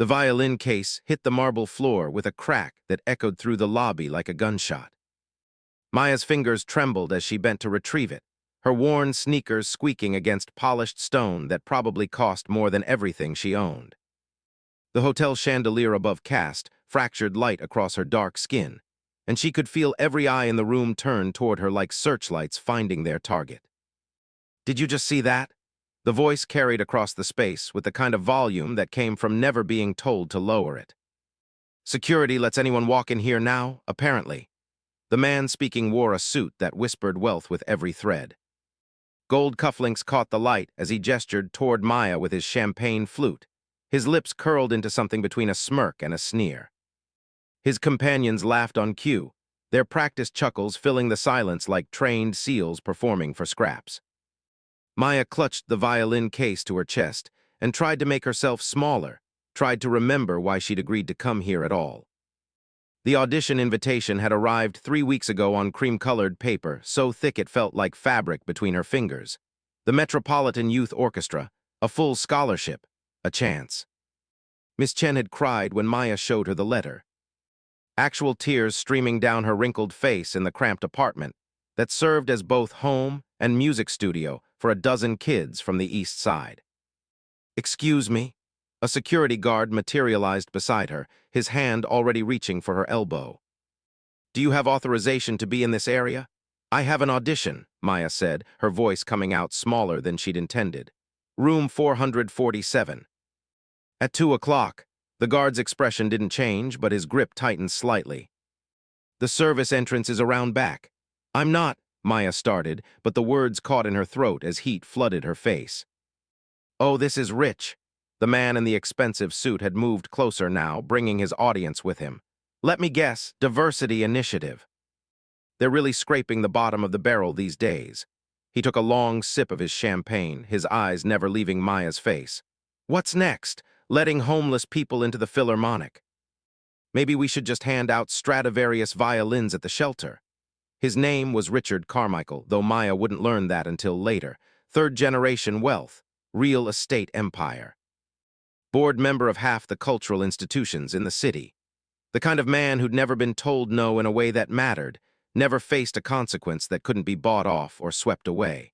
The violin case hit the marble floor with a crack that echoed through the lobby like a gunshot. Maya's fingers trembled as she bent to retrieve it, her worn sneakers squeaking against polished stone that probably cost more than everything she owned. The hotel chandelier above cast fractured light across her dark skin, and she could feel every eye in the room turn toward her like searchlights finding their target. "Did you just see that?" The voice carried across the space with the kind of volume that came from never being told to lower it. "Security lets anyone walk in here now, apparently." The man speaking wore a suit that whispered wealth with every thread. Gold cufflinks caught the light as he gestured toward Maya with his champagne flute, his lips curled into something between a smirk and a sneer. His companions laughed on cue, their practiced chuckles filling the silence like trained seals performing for scraps. Maya clutched the violin case to her chest and tried to make herself smaller, tried to remember why she'd agreed to come here at all. The audition invitation had arrived 3 weeks ago on cream-colored paper, so thick it felt like fabric between her fingers. The Metropolitan Youth Orchestra, a full scholarship, a chance. Miss Chen had cried when Maya showed her the letter. Actual tears streaming down her wrinkled face in the cramped apartment that served as both home and music studio for a dozen kids from the East Side. "Excuse me?" A security guard materialized beside her, his hand already reaching for her elbow. "Do you have authorization to be in this area?" "I have an audition," Maya said, her voice coming out smaller than she'd intended. "Room 447. At 2 o'clock. The guard's expression didn't change, but his grip tightened slightly. "The service entrance is around back." "I'm not," Maya started, but the words caught in her throat as heat flooded her face. "Oh, this is rich." The man in the expensive suit had moved closer now, bringing his audience with him. "Let me guess, diversity initiative. They're really scraping the bottom of the barrel these days." He took a long sip of his champagne, his eyes never leaving Maya's face. "What's next? Letting homeless people into the Philharmonic. Maybe we should just hand out Stradivarius violins at the shelter." His name was Richard Carmichael, though Maya wouldn't learn that until later. Third-generation wealth, real estate empire. Board member of half the cultural institutions in the city. The kind of man who'd never been told no in a way that mattered, never faced a consequence that couldn't be bought off or swept away.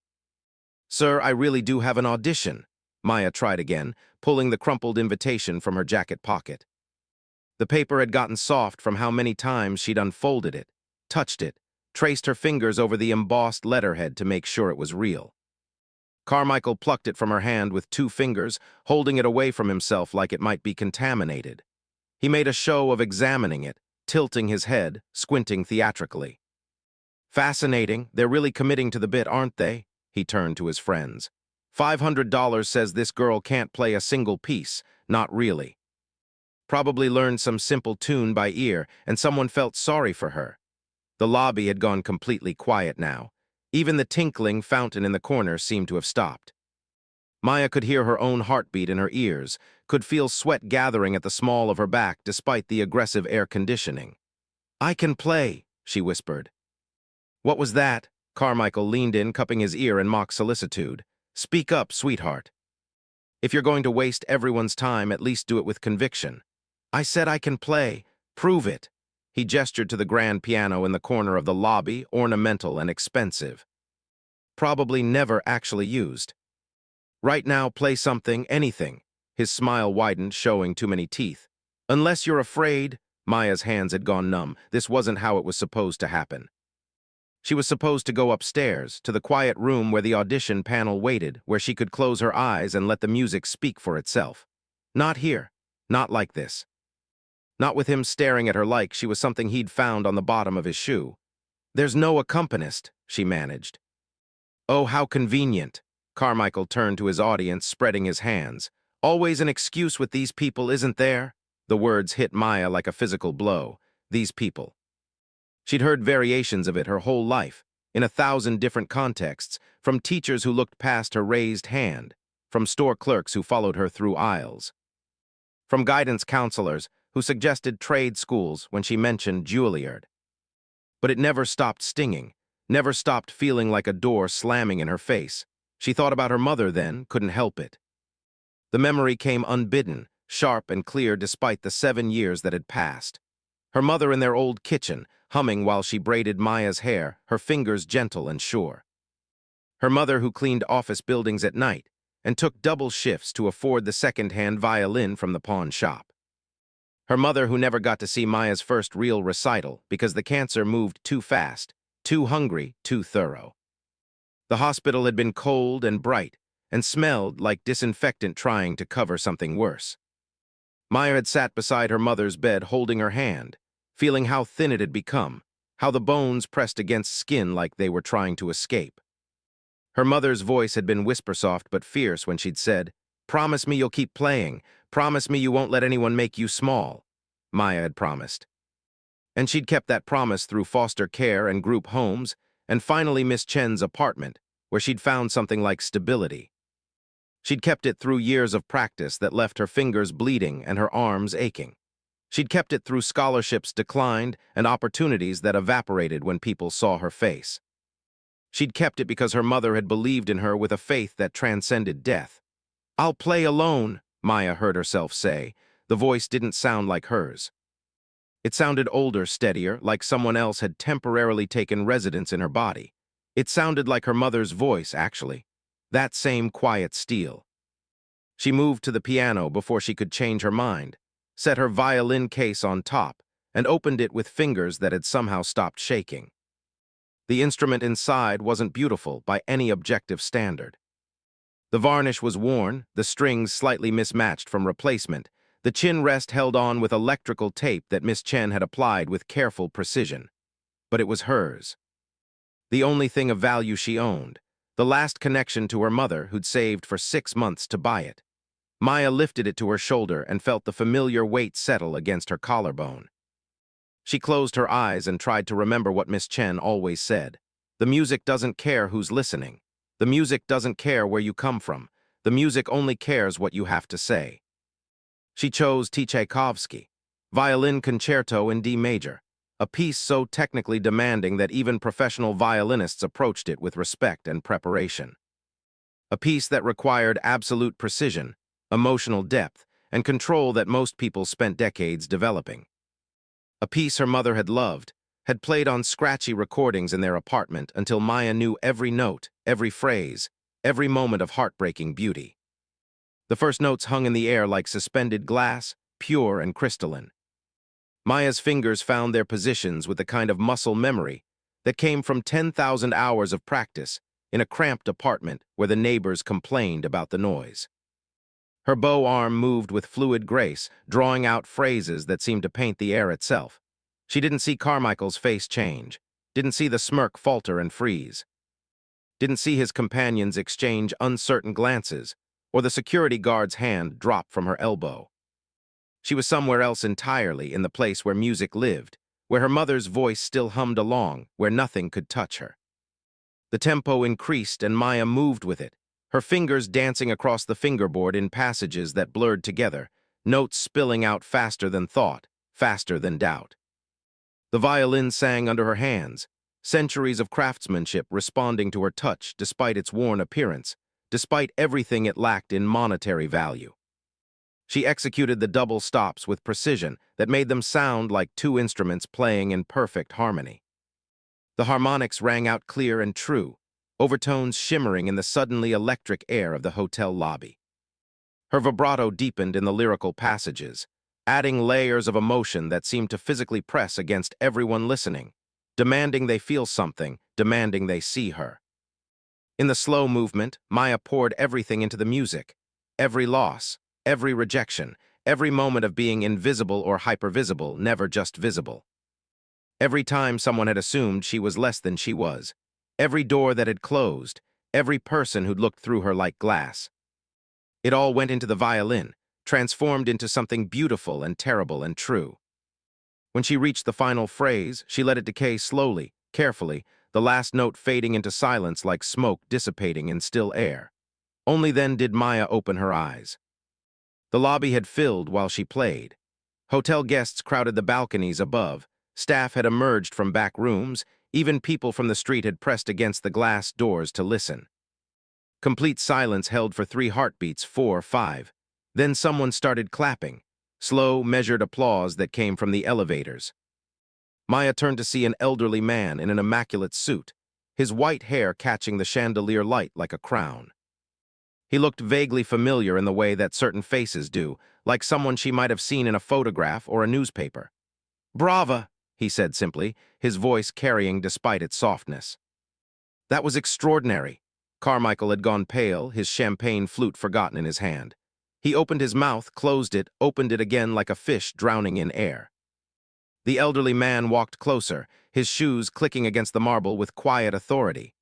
"Sir, I really do have an audition." Maya tried again, pulling the crumpled invitation from her jacket pocket. The paper had gotten soft from how many times she'd unfolded it, touched it, traced her fingers over the embossed letterhead to make sure it was real. Carmichael plucked it from her hand with 2 fingers, holding it away from himself like it might be contaminated. He made a show of examining it, tilting his head, squinting theatrically. "Fascinating. They're really committing to the bit, aren't they?" He turned to his friends. $500 says this girl can't play a single piece, not really. Probably learned some simple tune by ear, and someone felt sorry for her. The lobby had gone completely quiet now. Even the tinkling fountain in the corner seemed to have stopped. Maya could hear her own heartbeat in her ears, could feel sweat gathering at the small of her back despite the aggressive air conditioning. "I can play," she whispered. "What was that?" Carmichael leaned in, cupping his ear in mock solicitude. "Speak up, sweetheart. If you're going to waste everyone's time, at least do it with conviction." "I said I can play. Prove it." He gestured to the grand piano in the corner of the lobby, ornamental and expensive. Probably never actually used. "Right now, play something, anything." His smile widened, showing too many teeth. "Unless you're afraid." Maya's hands had gone numb. This wasn't how it was supposed to happen. She was supposed to go upstairs, to the quiet room where the audition panel waited, where she could close her eyes and let the music speak for itself. Not here. Not like this. Not with him staring at her like she was something he'd found on the bottom of his shoe. "There's no accompanist," she managed. "Oh, how convenient." Carmichael turned to his audience, spreading his hands. "Always an excuse with these people, isn't there?" The words hit Maya like a physical blow. These people. She'd heard variations of it her whole life, in 1,000 different contexts, from teachers who looked past her raised hand, from store clerks who followed her through aisles, from guidance counselors who suggested trade schools when she mentioned Juilliard. But it never stopped stinging, never stopped feeling like a door slamming in her face. She thought about her mother then, couldn't help it. The memory came unbidden, sharp and clear despite the 7 years that had passed. Her mother in their old kitchen, humming while she braided Maya's hair, her fingers gentle and sure. Her mother who cleaned office buildings at night and took double shifts to afford the second-hand violin from the pawn shop. Her mother who never got to see Maya's first real recital because the cancer moved too fast, too hungry, too thorough. The hospital had been cold and bright and smelled like disinfectant trying to cover something worse. Maya had sat beside her mother's bed holding her hand, feeling how thin it had become, how the bones pressed against skin like they were trying to escape. Her mother's voice had been whisper-soft but fierce when she'd said, "Promise me you'll keep playing. Promise me you won't let anyone make you small." Maya had promised. And she'd kept that promise through foster care and group homes, and finally Miss Chen's apartment, where she'd found something like stability. She'd kept it through years of practice that left her fingers bleeding and her arms aching. She'd kept it through scholarships declined and opportunities that evaporated when people saw her face. She'd kept it because her mother had believed in her with a faith that transcended death. "I'll play alone," Maya heard herself say. The voice didn't sound like hers. It sounded older, steadier, like someone else had temporarily taken residence in her body. It sounded like her mother's voice, actually. That same quiet steel. She moved to the piano before she could change her mind, set her violin case on top, and opened it with fingers that had somehow stopped shaking. The instrument inside wasn't beautiful by any objective standard. The varnish was worn, the strings slightly mismatched from replacement, the chin rest held on with electrical tape that Miss Chen had applied with careful precision. But it was hers. The only thing of value she owned, the last connection to her mother who'd saved for 6 months to buy it. Maya lifted it to her shoulder and felt the familiar weight settle against her collarbone. She closed her eyes and tried to remember what Miss Chen always said. The music doesn't care who's listening. The music doesn't care where you come from. The music only cares what you have to say. She chose Tchaikovsky, Violin Concerto in D major, a piece so technically demanding that even professional violinists approached it with respect and preparation. A piece that required absolute precision, emotional depth, and control that most people spent decades developing. A piece her mother had loved, had played on scratchy recordings in their apartment until Maya knew every note, every phrase, every moment of heartbreaking beauty. The first notes hung in the air like suspended glass, pure and crystalline. Maya's fingers found their positions with the kind of muscle memory that came from 10,000 hours of practice in a cramped apartment where the neighbors complained about the noise. Her bow arm moved with fluid grace, drawing out phrases that seemed to paint the air itself. She didn't see Carmichael's face change, didn't see the smirk falter and freeze, didn't see his companions exchange uncertain glances, or the security guard's hand drop from her elbow. She was somewhere else entirely, in the place where music lived, where her mother's voice still hummed along, where nothing could touch her. The tempo increased and Maya moved with it, her fingers dancing across the fingerboard in passages that blurred together, notes spilling out faster than thought, faster than doubt. The violin sang under her hands, centuries of craftsmanship responding to her touch despite its worn appearance, despite everything it lacked in monetary value. She executed the double stops with precision that made them sound like two instruments playing in perfect harmony. The harmonics rang out clear and true, overtones shimmering in the suddenly electric air of the hotel lobby. Her vibrato deepened in the lyrical passages, adding layers of emotion that seemed to physically press against everyone listening, demanding they feel something, demanding they see her. In the slow movement, Maya poured everything into the music, every loss, every rejection, every moment of being invisible or hypervisible, never just visible. Every time someone had assumed she was less than she was, every door that had closed, every person who'd looked through her like glass. It all went into the violin, transformed into something beautiful and terrible and true. When she reached the final phrase, she let it decay slowly, carefully, the last note fading into silence like smoke dissipating in still air. Only then did Maya open her eyes. The lobby had filled while she played. Hotel guests crowded the balconies above, staff had emerged from back rooms, even people from the street had pressed against the glass doors to listen. Complete silence held for 3 heartbeats, 4, 5. Then someone started clapping, slow, measured applause that came from the elevators. Maya turned to see an elderly man in an immaculate suit, his white hair catching the chandelier light like a crown. He looked vaguely familiar in the way that certain faces do, like someone she might have seen in a photograph or a newspaper. "Brava," he said simply, his voice carrying despite its softness. That was extraordinary. Carmichael had gone pale, his champagne flute forgotten in his hand. He opened his mouth, closed it, opened it again like a fish drowning in air. The elderly man walked closer, his shoes clicking against the marble with quiet authority.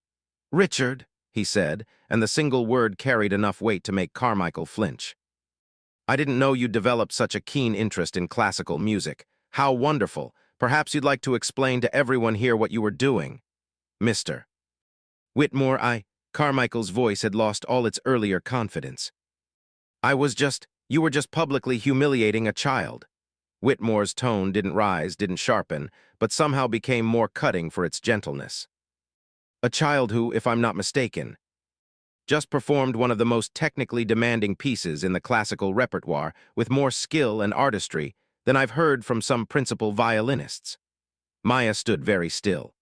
"Richard," he said, and the single word carried enough weight to make Carmichael flinch. "I didn't know you'd developed such a keen interest in classical music. How wonderful. Perhaps you'd like to explain to everyone here what you were doing." "Mr. Whitmore, Carmichael's voice had lost all its earlier confidence. You were just publicly humiliating a child." Whitmore's tone didn't rise, didn't sharpen, but somehow became more cutting for its gentleness. "A child who, if I'm not mistaken, just performed one of the most technically demanding pieces in the classical repertoire with more skill and artistry than I've heard from some principal violinists." Maya stood very still,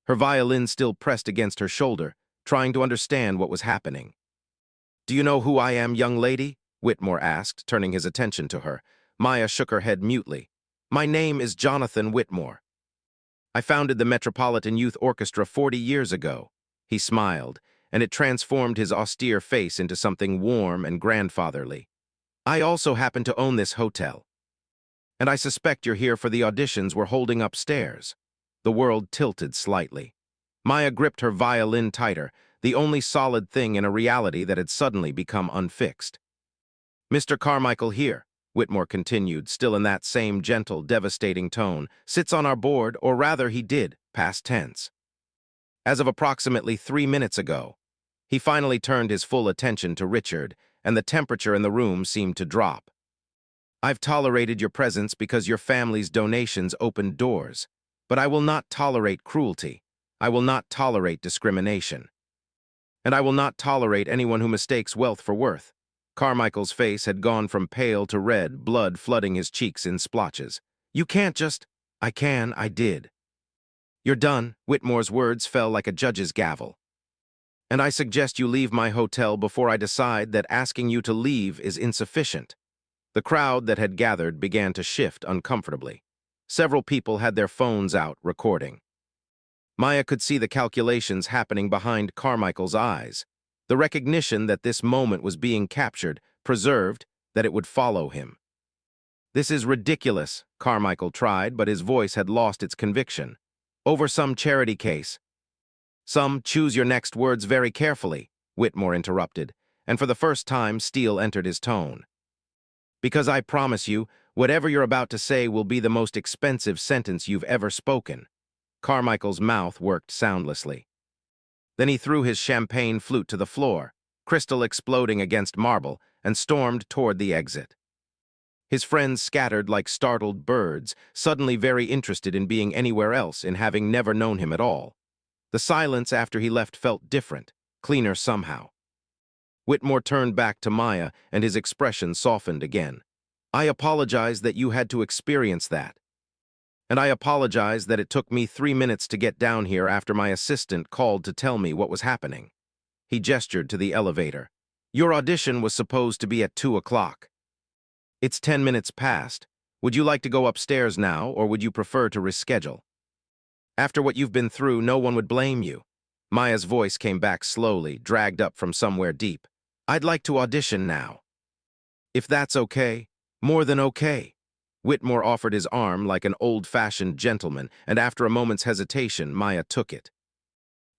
her violin still pressed against her shoulder, trying to understand what was happening. "Do you know who I am, young lady?" Whitmore asked, turning his attention to her. Maya shook her head mutely. "My name is Jonathan Whitmore. I founded the Metropolitan Youth Orchestra 40 years ago." He smiled, and it transformed his austere face into something warm and grandfatherly. "I also happen to own this hotel. And I suspect you're here for the auditions we're holding upstairs." The world tilted slightly. Maya gripped her violin tighter, the only solid thing in a reality that had suddenly become unfixed. "Mr. Carmichael here," Whitmore continued, still in that same gentle, devastating tone, "sits on our board, or rather he did, past tense. As of approximately 3 minutes ago." He finally turned his full attention to Richard, and the temperature in the room seemed to drop. "I've tolerated your presence because your family's donations opened doors, but I will not tolerate cruelty. I will not tolerate discrimination. And I will not tolerate anyone who mistakes wealth for worth." Carmichael's face had gone from pale to red, blood flooding his cheeks in splotches. "You can't just—" I did." "You're done." Whitmore's words fell like a judge's gavel. "And I suggest you leave my hotel before I decide that asking you to leave is insufficient." The crowd that had gathered began to shift uncomfortably. Several people had their phones out, recording. Maya could see the calculations happening behind Carmichael's eyes, the recognition that this moment was being captured, preserved, that it would follow him. "This is ridiculous," Carmichael tried, but his voice had lost its conviction. "Over some charity case." Choose your next words very carefully," Whitmore interrupted, and for the first time steel entered his tone. "Because I promise you, whatever you're about to say will be the most expensive sentence you've ever spoken." Carmichael's mouth worked soundlessly. Then he threw his champagne flute to the floor, crystal exploding against marble, and stormed toward the exit. His friends scattered like startled birds, suddenly very interested in being anywhere else, in having never known him at all. The silence after he left felt different, cleaner somehow. Whitmore turned back to Maya, and his expression softened again. "I apologize that you had to experience that. And I apologize that it took me 3 minutes to get down here after my assistant called to tell me what was happening." He gestured to the elevator. "Your audition was supposed to be at 2 o'clock. It's 10 minutes past. Would you like to go upstairs now, or would you prefer to reschedule? After what you've been through, no one would blame you." Maya's voice came back slowly, dragged up from somewhere deep. "I'd like to audition now." "If that's okay." "More than okay." Whitmore offered his arm like an old-fashioned gentleman, and after a moment's hesitation, Maya took it.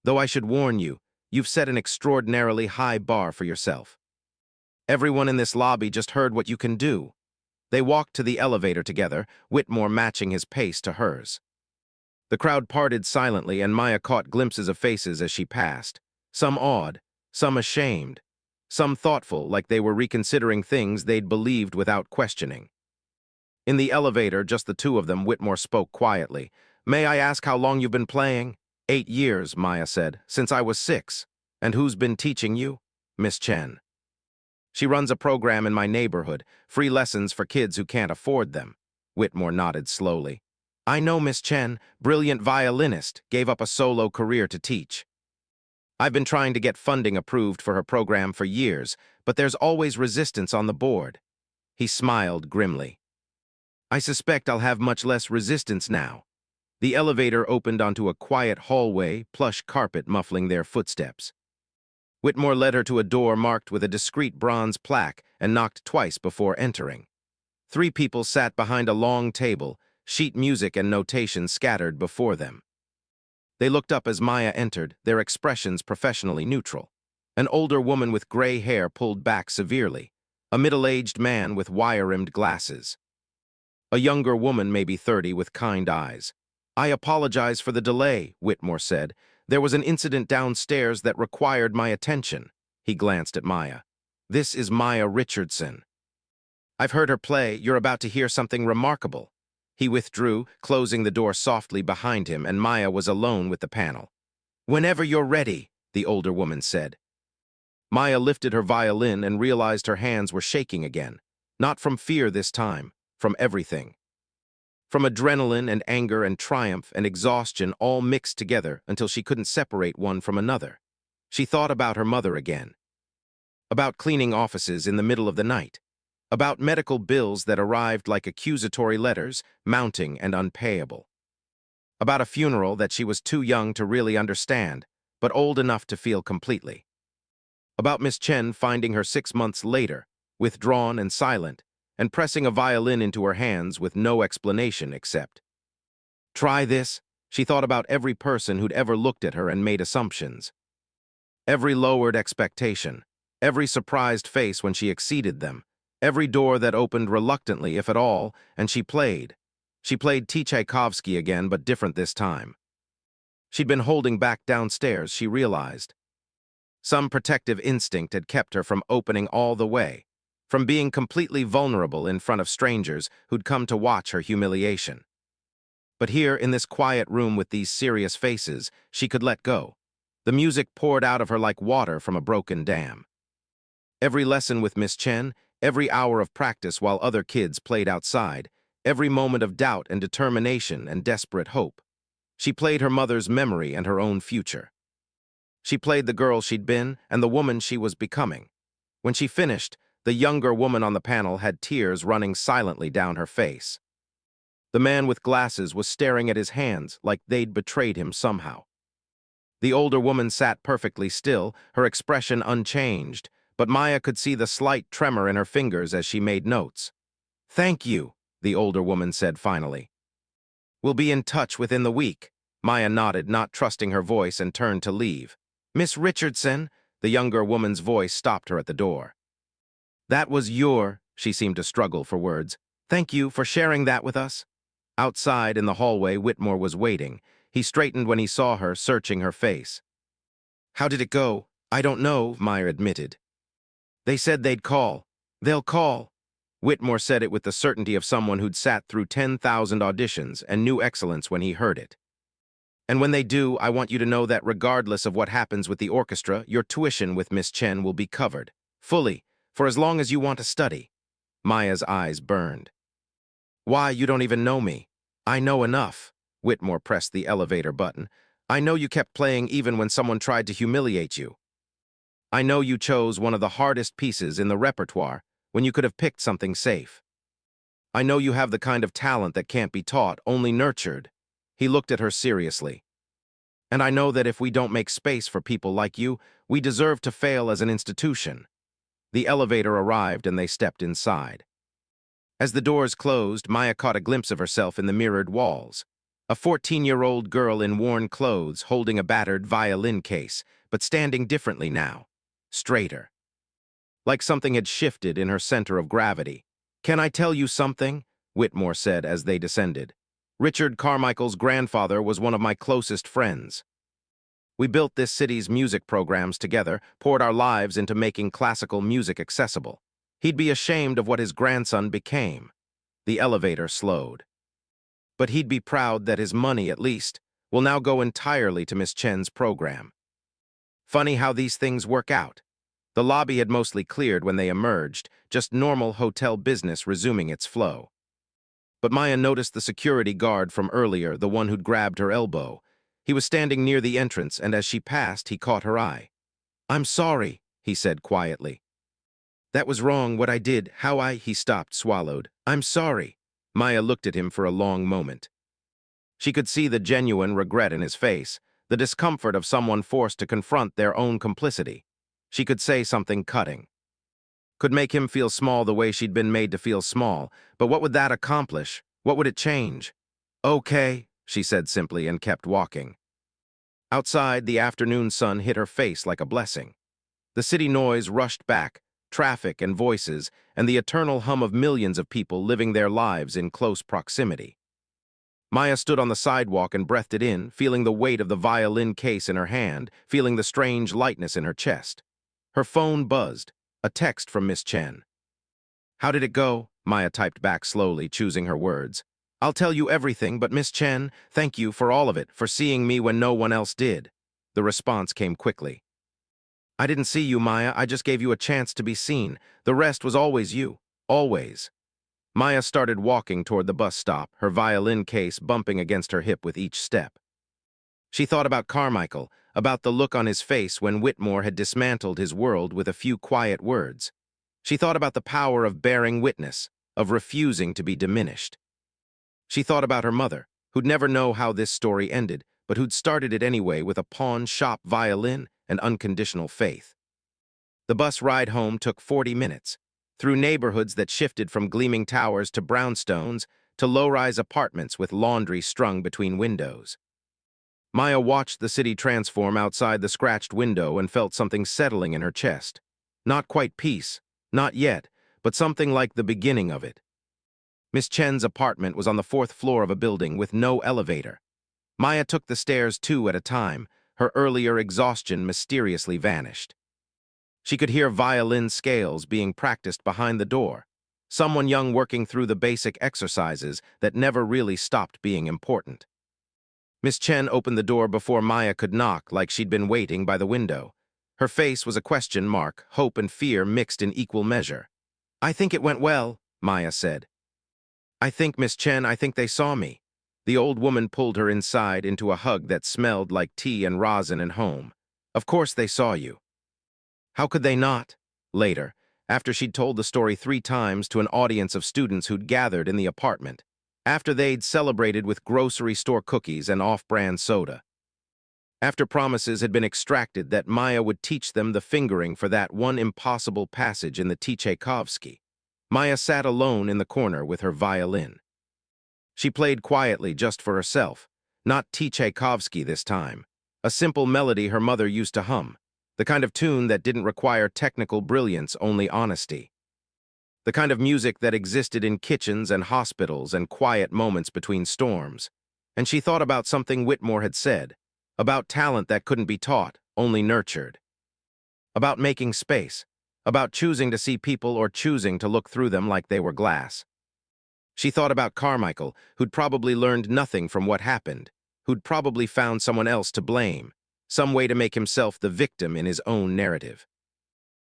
"Though I should warn you, you've set an extraordinarily high bar for yourself. Everyone in this lobby just heard what you can do." They walked to the elevator together, Whitmore matching his pace to hers. The crowd parted silently, and Maya caught glimpses of faces as she passed. Some awed, some ashamed, some thoughtful, like they were reconsidering things they'd believed without questioning. In the elevator, just the two of them, Whitmore spoke quietly. "May I ask how long you've been playing?" 8 years, Maya said, "since I was 6. And who's been teaching you?" "Miss Chen." She runs a program in my neighborhood, free lessons for kids who can't afford them. Whitmore nodded slowly. I know Miss Chen, brilliant violinist, gave up a solo career to teach. I've been trying to get funding approved for her program for years, but there's always resistance on the board. He smiled grimly. I suspect I'll have much less resistance now. The elevator opened onto a quiet hallway, plush carpet muffling their footsteps. Whitmore led her to a door marked with a discreet bronze plaque and knocked twice before entering. 3 people sat behind a long table, sheet music and notation scattered before them. They looked up as Maya entered, their expressions professionally neutral. An older woman with gray hair pulled back severely, a middle-aged man with wire-rimmed glasses. A younger woman, maybe 30, with kind eyes. I apologize for the delay, Whitmore said. There was an incident downstairs that required my attention. He glanced at Maya. This is Maya Richardson. I've heard her play. You're about to hear something remarkable. He withdrew, closing the door softly behind him, and Maya was alone with the panel. Whenever you're ready, the older woman said. Maya lifted her violin and realized her hands were shaking again. Not from fear this time, from everything. From adrenaline and anger and triumph and exhaustion all mixed together until she couldn't separate one from another. She thought about her mother again. About cleaning offices in the middle of the night. About medical bills that arrived like accusatory letters, mounting and unpayable. About a funeral that she was too young to really understand, but old enough to feel completely. About Miss Chen finding her 6 months later, withdrawn and silent, and pressing a violin into her hands with no explanation except. Try this. She thought about every person who'd ever looked at her and made assumptions. Every lowered expectation, every surprised face when she exceeded them, every door that opened reluctantly, if at all, and she played. She played Tchaikovsky again, but different this time. She'd been holding back downstairs, she realized. Some protective instinct had kept her from opening all the way, from being completely vulnerable in front of strangers who'd come to watch her humiliation. But here, in this quiet room with these serious faces, she could let go. The music poured out of her like water from a broken dam. Every lesson with Miss Chen, every hour of practice while other kids played outside, every moment of doubt and determination and desperate hope. She played her mother's memory and her own future. She played the girl she'd been and the woman she was becoming. When she finished, the younger woman on the panel had tears running silently down her face. The man with glasses was staring at his hands like they'd betrayed him somehow. The older woman sat perfectly still, her expression unchanged, but Maya could see the slight tremor in her fingers as she made notes. Thank you, the older woman said finally. We'll be in touch within the week. Maya nodded, not trusting her voice, and turned to leave. Miss Richardson, the younger woman's voice stopped her at the door. That was she seemed to struggle for words. Thank you for sharing that with us. Outside in the hallway, Whitmore was waiting. He straightened when he saw her, searching her face. How did it go? I don't know, Maya admitted. They said they'd call. They'll call. Whitmore said it with the certainty of someone who'd sat through 10,000 auditions and knew excellence when he heard it. And when they do, I want you to know that regardless of what happens with the orchestra, your tuition with Miss Chen will be covered, fully, for as long as you want to study. Maya's eyes burned. Why, you don't even know me. I know enough. Whitmore pressed the elevator button. I know you kept playing even when someone tried to humiliate you. I know you chose one of the hardest pieces in the repertoire when you could have picked something safe. I know you have the kind of talent that can't be taught, only nurtured. He looked at her seriously. And I know that if we don't make space for people like you, we deserve to fail as an institution. The elevator arrived and they stepped inside. As the doors closed, Maya caught a glimpse of herself in the mirrored walls. A 14-year-old girl in worn clothes holding a battered violin case, but standing differently now. Straighter. Like something had shifted in her center of gravity. Can I tell you something? Whitmore said as they descended. Richard Carmichael's grandfather was one of my closest friends. We built this city's music programs together, poured our lives into making classical music accessible. He'd be ashamed of what his grandson became. The elevator slowed. But he'd be proud that his money, at least, will now go entirely to Miss Chen's program. Funny how these things work out. The lobby had mostly cleared when they emerged, just normal hotel business resuming its flow. But Maya noticed the security guard from earlier, the one who'd grabbed her elbow. He was standing near the entrance, and as she passed, he caught her eye. "I'm sorry," he said quietly. "That was wrong, what I did, how I—" He stopped, swallowed. "I'm sorry." Maya looked at him for a long moment. She could see the genuine regret in his face, the discomfort of someone forced to confront their own complicity. She could say something cutting. Could make him feel small the way she'd been made to feel small, but what would that accomplish? What would it change? "Okay," she said simply and kept walking. Outside, the afternoon sun hit her face like a blessing. The city noise rushed back, traffic and voices, and the eternal hum of millions of people living their lives in close proximity. Maya stood on the sidewalk and breathed it in, feeling the weight of the violin case in her hand, feeling the strange lightness in her chest. Her phone buzzed, a text from Miss Chen. "How did it go?" Maya typed back slowly, choosing her words. "I'll tell you everything, but Miss Chen, thank you for all of it, for seeing me when no one else did." The response came quickly. "I didn't see you, Maya. I just gave you a chance to be seen. The rest was always you. Always." Maya started walking toward the bus stop, her violin case bumping against her hip with each step. She thought about Carmichael, about the look on his face when Whitmore had dismantled his world with a few quiet words. She thought about the power of bearing witness, of refusing to be diminished. She thought about her mother, who'd never know how this story ended, but who'd started it anyway with a pawn shop violin and unconditional faith. The bus ride home took 40 minutes, through neighborhoods that shifted from gleaming towers to brownstones to low-rise apartments with laundry strung between windows. Maya watched the city transform outside the scratched window and felt something settling in her chest. Not quite peace, not yet, but something like the beginning of it. Miss Chen's apartment was on the 4th floor of a building with no elevator. Maya took the stairs 2 at a time. Her earlier exhaustion mysteriously vanished. She could hear violin scales being practiced behind the door, someone young working through the basic exercises that never really stopped being important. Miss Chen opened the door before Maya could knock, like she'd been waiting by the window. Her face was a question mark, hope and fear mixed in equal measure. "I think it went well," Maya said. "I think, Miss Chen, I think they saw me." The old woman pulled her inside into a hug that smelled like tea and rosin and home. "Of course they saw you." "How could they not?" Later, after she'd told the story 3 times to an audience of students who'd gathered in the apartment, after they'd celebrated with grocery store cookies and off-brand soda, after promises had been extracted that Maya would teach them the fingering for that one impossible passage in the Tchaikovsky, Maya sat alone in the corner with her violin. She played quietly just for herself, not Tchaikovsky this time, a simple melody her mother used to hum, the kind of tune that didn't require technical brilliance, only honesty. The kind of music that existed in kitchens and hospitals and quiet moments between storms. And she thought about something Whitmore had said, about talent that couldn't be taught, only nurtured. About making space, about choosing to see people or choosing to look through them like they were glass. She thought about Carmichael, who'd probably learned nothing from what happened, who'd probably found someone else to blame, some way to make himself the victim in his own narrative.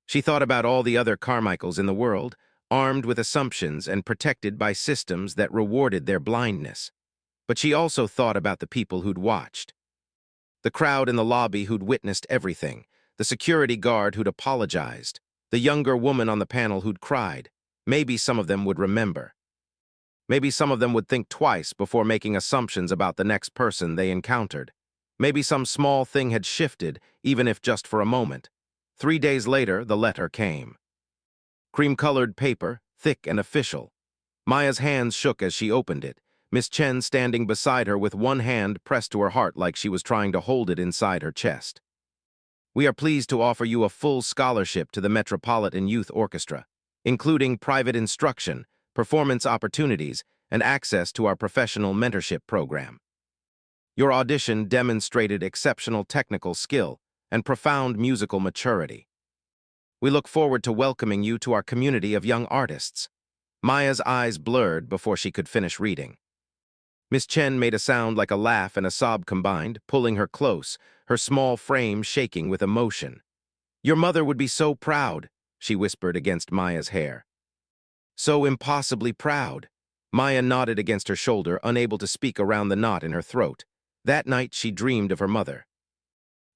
She thought about all the other Carmichaels in the world, armed with assumptions and protected by systems that rewarded their blindness. But she also thought about the people who'd watched. The crowd in the lobby who'd witnessed everything, the security guard who'd apologized, the younger woman on the panel who'd cried. Maybe some of them would remember. Maybe some of them would think twice before making assumptions about the next person they encountered. Maybe some small thing had shifted, even if just for a moment. 3 days later, the letter came. Cream-colored paper, thick and official. Maya's hands shook as she opened it, Miss Chen standing beside her with one hand pressed to her heart like she was trying to hold it inside her chest. "We are pleased to offer you a full scholarship to the Metropolitan Youth Orchestra, including private instruction, performance opportunities, and access to our professional mentorship program. Your audition demonstrated exceptional technical skill and profound musical maturity. We look forward to welcoming you to our community of young artists." Maya's eyes blurred before she could finish reading. Miss Chen made a sound like a laugh and a sob combined, pulling her close, her small frame shaking with emotion. Your mother would be so proud, she whispered against Maya's hair. So impossibly proud. Maya nodded against her shoulder, unable to speak around the knot in her throat. That night she dreamed of her mother.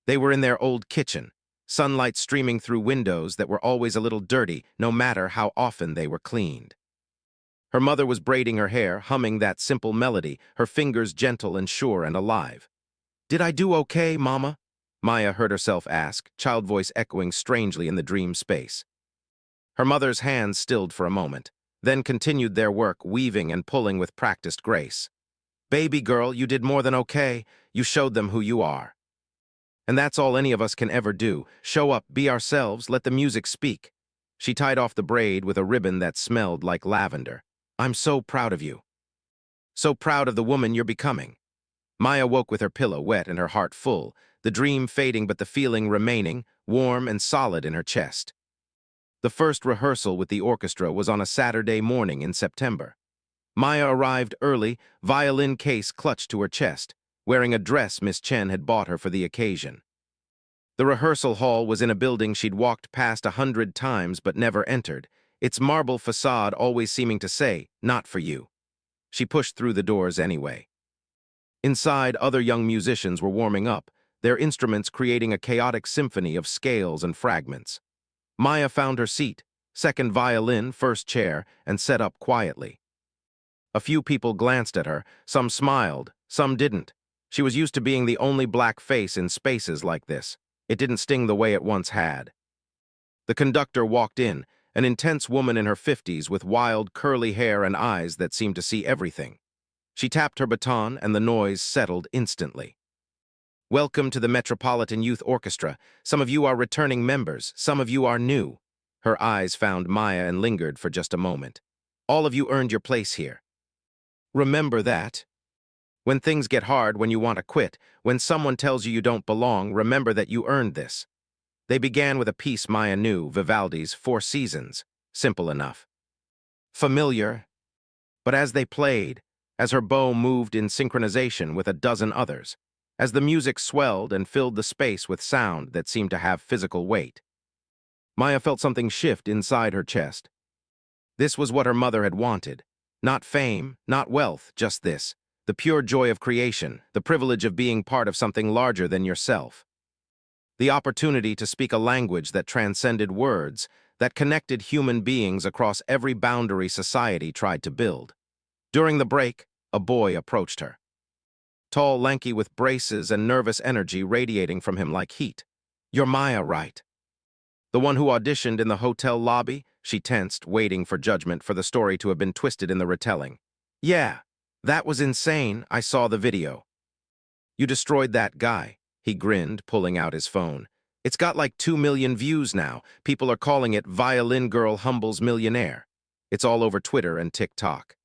They were in their old kitchen, sunlight streaming through windows that were always a little dirty, no matter how often they were cleaned. Her mother was braiding her hair, humming that simple melody, her fingers gentle and sure and alive. "Did I do okay, Mama?" Maya heard herself ask, child voice echoing strangely in the dream space. Her mother's hands stilled for a moment, then continued their work, weaving and pulling with practiced grace. "Baby girl, you did more than okay. You showed them who you are. And that's all any of us can ever do. Show up, be ourselves, let the music speak." She tied off the braid with a ribbon that smelled like lavender. "I'm so proud of you. So proud of the woman you're becoming." Maya woke with her pillow wet and her heart full, the dream fading but the feeling remaining, warm and solid in her chest. The first rehearsal with the orchestra was on a Saturday morning in September. Maya arrived early, violin case clutched to her chest, wearing a dress Miss Chen had bought her for the occasion. The rehearsal hall was in a building she'd walked past 100 times but never entered, its marble facade always seeming to say, "Not for you." She pushed through the doors anyway. Inside, other young musicians were warming up, their instruments creating a chaotic symphony of scales and fragments. Maya found her seat, second violin, first chair, and sat up quietly. A few people glanced at her, some smiled, some didn't. She was used to being the only black face in spaces like this. It didn't sting the way it once had. The conductor walked in, an intense woman in her 50s with wild, curly hair and eyes that seemed to see everything. She tapped her baton and the noise settled instantly. "Welcome to the Metropolitan Youth Orchestra. Some of you are returning members, some of you are new." Her eyes found Maya and lingered for just a moment. "All of you earned your place here. Remember that. When things get hard, when you want to quit, when someone tells you you don't belong, remember that you earned this." They began with a piece Maya knew, Vivaldi's Four Seasons. Simple enough. Familiar. But as they played, as her bow moved in synchronization with a dozen others, as the music swelled and filled the space with sound that seemed to have physical weight, Maya felt something shift inside her chest. This was what her mother had wanted. Not fame, not wealth, just this. The pure joy of creation, the privilege of being part of something larger than yourself. The opportunity to speak a language that transcended words, that connected human beings across every boundary society tried to build. During the break, a boy approached her. Tall, lanky with braces and nervous energy radiating from him like heat. "You're Maya, right? The one who auditioned in the hotel lobby?" She tensed, waiting for judgment for the story to have been twisted in the retelling. "Yeah, that was insane. I saw the video." "You destroyed that guy," he grinned, pulling out his phone. "It's got like 2 million views now. People are calling it Violin Girl Humbles Millionaire. It's all over Twitter and TikTok.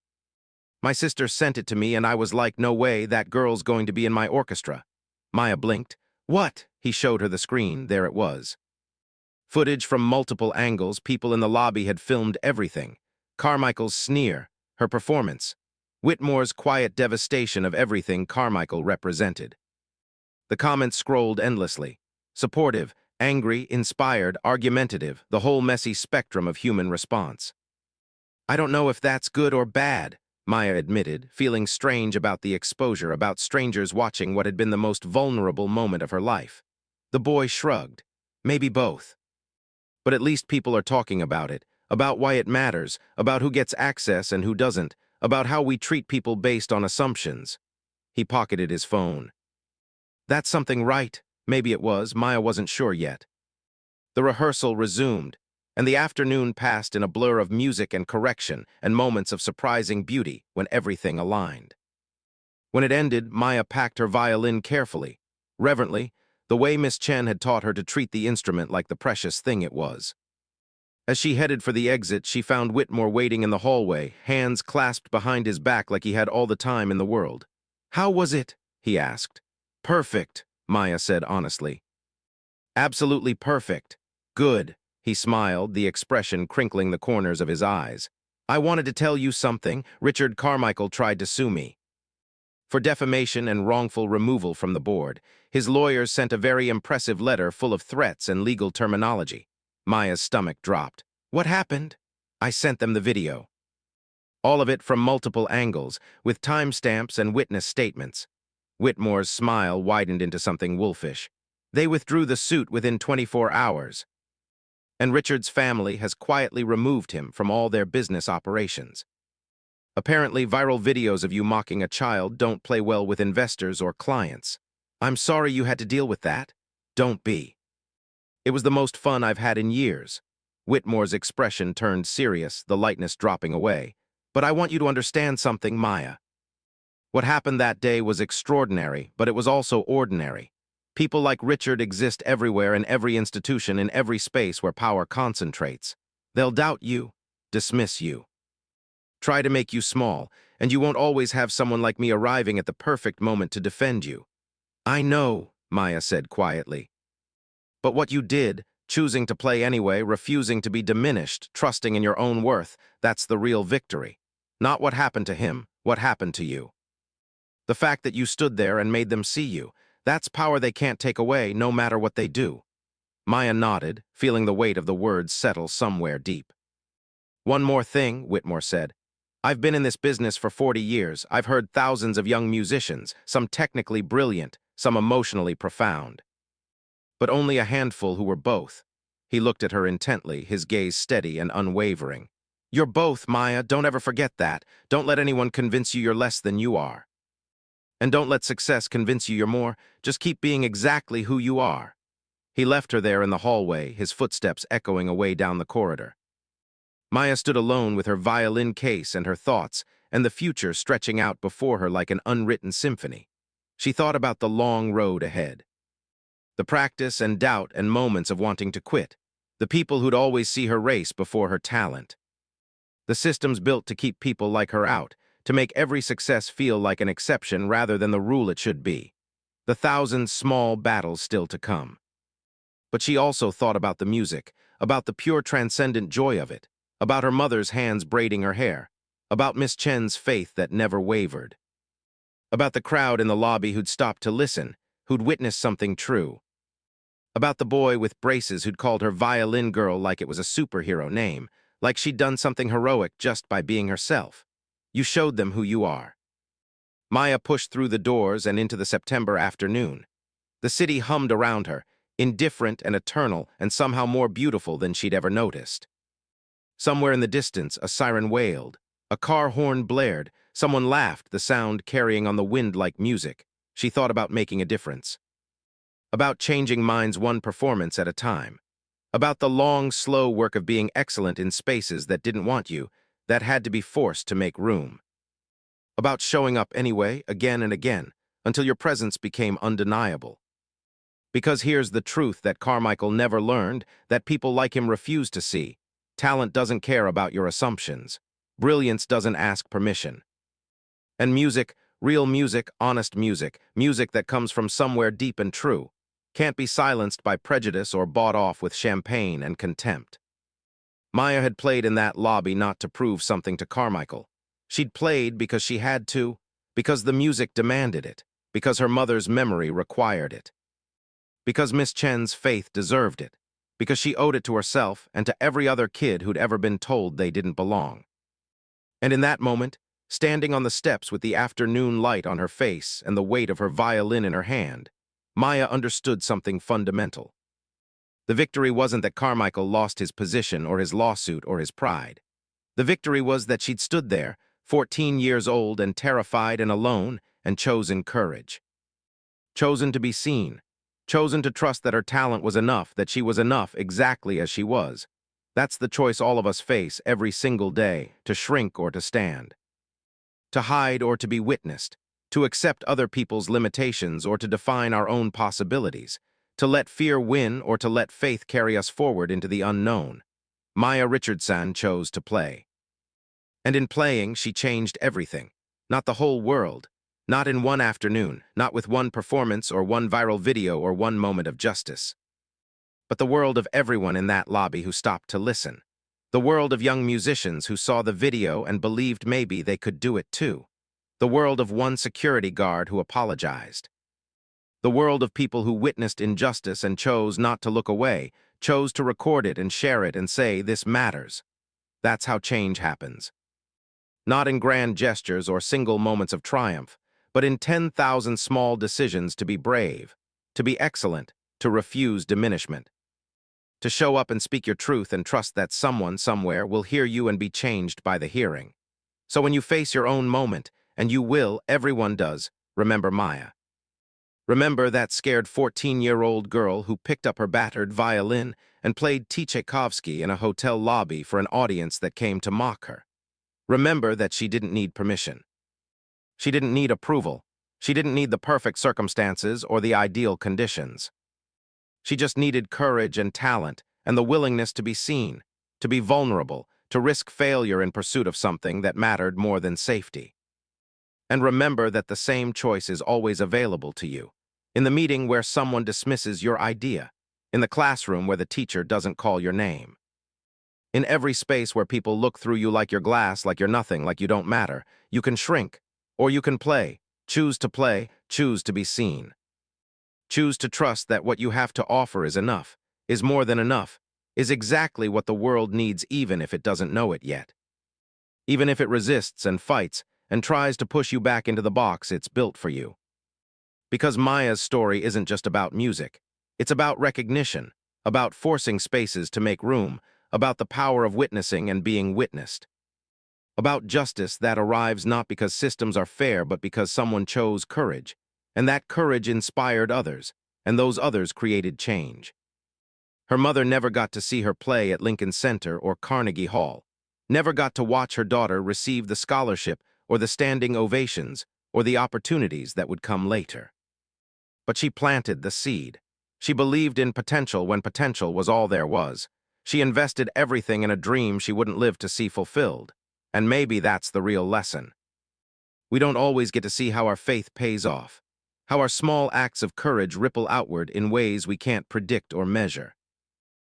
My sister sent it to me and I was like, no way, that girl's going to be in my orchestra." Maya blinked. "What?" He showed her the screen. There it was. Footage from multiple angles, people in the lobby had filmed everything. Carmichael's sneer, her performance, Whitmore's quiet devastation of everything Carmichael represented. The comments scrolled endlessly. Supportive, angry, inspired, argumentative, the whole messy spectrum of human response. "I don't know if that's good or bad," Maya admitted, feeling strange about the exposure, about strangers watching what had been the most vulnerable moment of her life. The boy shrugged. "Maybe both. But at least people are talking about it, about why it matters, about who gets access and who doesn't, about how we treat people based on assumptions." He pocketed his phone. "That's something right." Maybe it was, Maya wasn't sure yet. The rehearsal resumed, and the afternoon passed in a blur of music and correction and moments of surprising beauty when everything aligned. When it ended, Maya packed her violin carefully, reverently, the way Miss Chen had taught her to treat the instrument like the precious thing it was. As she headed for the exit, she found Whitmore waiting in the hallway, hands clasped behind his back like he had all the time in the world. "How was it?" he asked. "Perfect," Maya said honestly. "Absolutely perfect. Good." He smiled, the expression crinkling the corners of his eyes. "I wanted to tell you something. Richard Carmichael tried to sue me." For defamation and wrongful removal from the board, his lawyers sent a very impressive letter full of threats and legal terminology. Maya's stomach dropped. What happened? I sent them the video. All of it from multiple angles, with timestamps and witness statements. Whitmore's smile widened into something wolfish. They withdrew the suit within 24 hours. And Richard's family has quietly removed him from all their business operations. Apparently, viral videos of you mocking a child don't play well with investors or clients. I'm sorry you had to deal with that. Don't be. It was the most fun I've had in years. Whitmore's expression turned serious, the lightness dropping away. But I want you to understand something, Maya. What happened that day was extraordinary, but it was also ordinary. People like Richard exist everywhere in every institution, in every space where power concentrates. They'll doubt you, dismiss you, try to make you small, and you won't always have someone like me arriving at the perfect moment to defend you. I know, Maya said quietly. But what you did, choosing to play anyway, refusing to be diminished, trusting in your own worth, that's the real victory. Not what happened to him, what happened to you. The fact that you stood there and made them see you, that's power they can't take away, no matter what they do. Maya nodded, feeling the weight of the words settle somewhere deep. One more thing, Whitmore said. I've been in this business for 40 years. I've heard thousands of young musicians, some technically brilliant, some emotionally profound. But only a handful who were both. He looked at her intently, his gaze steady and unwavering. You're both, Maya. Don't ever forget that. Don't let anyone convince you you're less than you are. And don't let success convince you you're more. Just keep being exactly who you are. He left her there in the hallway, his footsteps echoing away down the corridor. Maya stood alone with her violin case and her thoughts, and the future stretching out before her like an unwritten symphony. She thought about the long road ahead. The practice and doubt and moments of wanting to quit. The people who'd always see her race before her talent. The systems built to keep people like her out, to make every success feel like an exception rather than the rule it should be. The thousand small battles still to come. But she also thought about the music, about the pure transcendent joy of it, about her mother's hands braiding her hair, about Miss Chen's faith that never wavered, about the crowd in the lobby who'd stopped to listen, who'd witnessed something true, about the boy with braces who'd called her Violin Girl like it was a superhero name, like she'd done something heroic just by being herself. You showed them who you are. Maya pushed through the doors and into the September afternoon. The city hummed around her, indifferent and eternal and somehow more beautiful than she'd ever noticed. Somewhere in the distance, a siren wailed. A car horn blared. Someone laughed, the sound carrying on the wind like music. She thought about making a difference. About changing minds one performance at a time. About the long, slow work of being excellent in spaces that didn't want you, that had to be forced to make room. About showing up anyway, again and again, until your presence became undeniable. Because here's the truth that Carmichael never learned, that people like him refuse to see. Talent doesn't care about your assumptions. Brilliance doesn't ask permission. And music, real music, honest music, music that comes from somewhere deep and true, can't be silenced by prejudice or bought off with champagne and contempt. Maya had played in that lobby not to prove something to Carmichael. She'd played because she had to, because the music demanded it, because her mother's memory required it, because Miss Chen's faith deserved it, because she owed it to herself and to every other kid who'd ever been told they didn't belong. And in that moment, standing on the steps with the afternoon light on her face and the weight of her violin in her hand, Maya understood something fundamental. The victory wasn't that Carmichael lost his position or his lawsuit or his pride. The victory was that she'd stood there, 14 years old and terrified and alone, and chosen courage. Chosen to be seen. Chosen to trust that her talent was enough, that she was enough exactly as she was. That's the choice all of us face every single day, to shrink or to stand. To hide or to be witnessed. To accept other people's limitations or to define our own possibilities. To let fear win or to let faith carry us forward into the unknown. Maya Richardson chose to play. And in playing, she changed everything. Not the whole world. Not in one afternoon, not with one performance or one viral video or one moment of justice. But the world of everyone in that lobby who stopped to listen. The world of young musicians who saw the video and believed maybe they could do it too. The world of one security guard who apologized. The world of people who witnessed injustice and chose not to look away, chose to record it and share it and say, "This matters." That's how change happens. Not in grand gestures or single moments of triumph, but in 10,000 small decisions to be brave, to be excellent, to refuse diminishment. To show up and speak your truth and trust that someone somewhere will hear you and be changed by the hearing. So when you face your own moment, and you will, everyone does, remember Maya. Remember that scared 14-year-old girl who picked up her battered violin and played Tchaikovsky in a hotel lobby for an audience that came to mock her. Remember that she didn't need permission. She didn't need approval. She didn't need the perfect circumstances or the ideal conditions. She just needed courage and talent and the willingness to be seen, to be vulnerable, to risk failure in pursuit of something that mattered more than safety. And remember that the same choice is always available to you. In the meeting where someone dismisses your idea. In the classroom where the teacher doesn't call your name. In every space where people look through you like you're glass, like you're nothing, like you don't matter, you can shrink, or you can play, choose to be seen. Choose to trust that what you have to offer is enough, is more than enough, is exactly what the world needs even if it doesn't know it yet. Even if it resists and fights and tries to push you back into the box it's built for you. Because Maya's story isn't just about music. It's about recognition, about forcing spaces to make room, about the power of witnessing and being witnessed. About justice that arrives not because systems are fair but because someone chose courage, and that courage inspired others, and those others created change. Her mother never got to see her play at Lincoln Center or Carnegie Hall, never got to watch her daughter receive the scholarship or the standing ovations or the opportunities that would come later. But she planted the seed. She believed in potential when potential was all there was. She invested everything in a dream she wouldn't live to see fulfilled. And maybe that's the real lesson. We don't always get to see how our faith pays off, how our small acts of courage ripple outward in ways we can't predict or measure,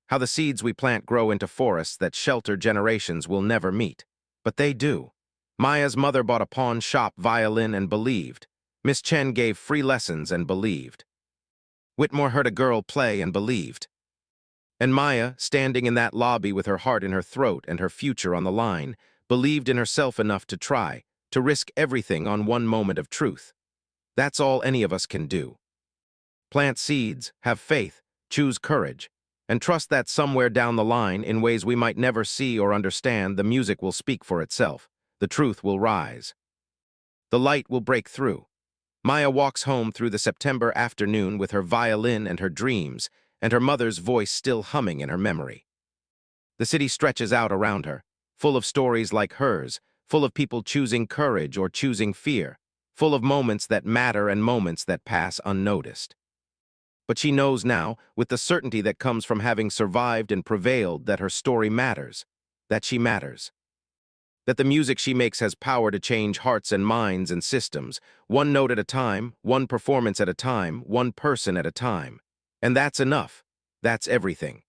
how the seeds we plant grow into forests that shelter generations will never meet. But they do. Maya's mother bought a pawn shop violin and believed. Miss Chen gave free lessons and believed. Whitmore heard a girl play and believed. And Maya, standing in that lobby with her heart in her throat and her future on the line, believed in herself enough to try, to risk everything on one moment of truth. That's all any of us can do. Plant seeds, have faith, choose courage, and trust that somewhere down the line, in ways we might never see or understand, the music will speak for itself, the truth will rise. The light will break through. Maya walks home through the September afternoon with her violin and her dreams, and her mother's voice still humming in her memory. The city stretches out around her, full of stories like hers, full of people choosing courage or choosing fear, full of moments that matter and moments that pass unnoticed. But she knows now, with the certainty that comes from having survived and prevailed, that her story matters, that she matters. That the music she makes has power to change hearts and minds and systems, one note at a time, one performance at a time, one person at a time. And that's enough. That's everything.